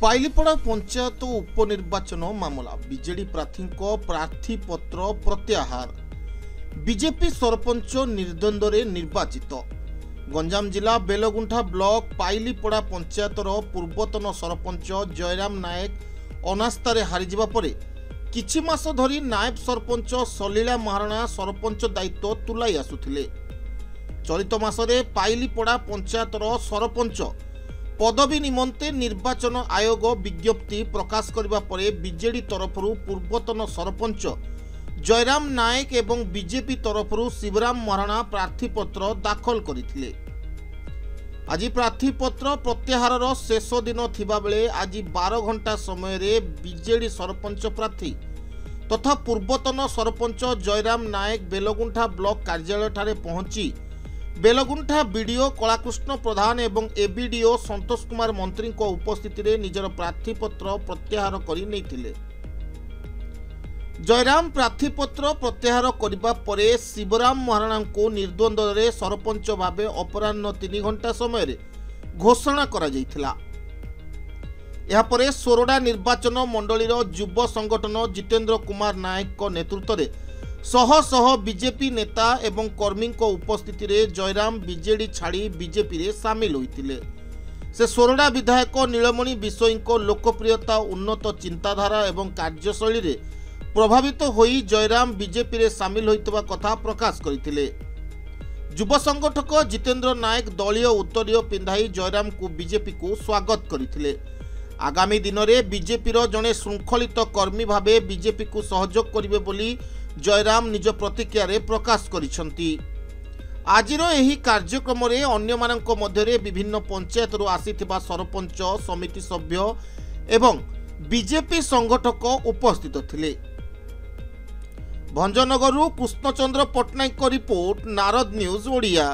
पाइलीपड़ा पंचायत उपनिर्वाचन मामला बीजेडी प्रार्थी पत्र प्रत्याहार बीजेपी सरपंच निर्द्वंद्व निर्वाचित गंजाम जिला बेलगुंठा ब्लॉक पाइलीपड़ा पंचायतर पूर्वतन सरपंच जयराम नायक अनास्तार हारिजिबा परे किछि मास धरी नायब सरपंच सलीला महाराणा सरपंच दायित्व तुलाई आसुथिले। चलित मासरे पाइलीपड़ा पंचायतर सरपंच पदवी निमंते निर्वाचन आयोग विज्ञप्ति प्रकाश करबा परे बीजेडी तरफरु पूर्वतन सरपंच जयराम नायक एवं बीजेपी तरफरु शिवराम महाराणा प्रार्थीपत्र दाखल करथिले। आज प्रार्थीपत्र प्रत्याहारर शेष दिन थिबा बेले आज 12 घंटा समय रे बीजेडी सरपंच प्रार्थी तथा पूर्वतन सरपंच जयराम नायक बेलगुंठा ब्लॉक कार्यालय ठारे पहुंची बेलगुंठा बीडीओ कलाकृष्ण प्रधान एवं एबीडीओ संतोष कुमार मंत्री उपस्थिति रे निजर प्रार्थीपत्र प्रत्याहार करि नैथिले। जयराम प्रार्थीपत्र प्रत्याहार करबा परे शिवराम महाराणा को निर्द्वंद्व रे सरपंच भावे अपराह्न 3 घंटा समय रे घोषणा करा जायथिला। एहा परे सोरडा निर्वाचन मंडलीर युव संगठन जितेंद्र कुमार नायक को नेतृत्व रे शह शह बीजेपी नेता एवं कर्मी उपस्थिति रे जयराम बीजेडी छाड़ी बीजेपी रे सामिल होइतिले। से सोरडा विधायक नीलमणि बिशोई को लोकप्रियता उन्नत चिंताधारा एवं कार्यशैली रे प्रभावित होई जयराम बीजेपी रे सामिल होइतबा कथा प्रकाश करथिले। युव संगठक जितेंद्र नायक दलीय उत्तरीय पिंधाई जयराम को बीजेपी को स्वागत करथिले। आगामी दिन में बीजेपी जड़े श्रृंखलित कर्मी भावे बीजेपी को सहयोग करिवे बोली जयराम निज प्रतिक्रिया रे प्रकाश करिसंती। आजिर एही कार्यक्रम रे अन्य मानक मध्यरे विभिन्न पंचायत रु आसीथिबा सरपंच समिति सभ्य एवं बीजेपी संगठक उपस्थित थिले। Bhanjanagar Krishnachandra Pattnaik report Narad news Odia.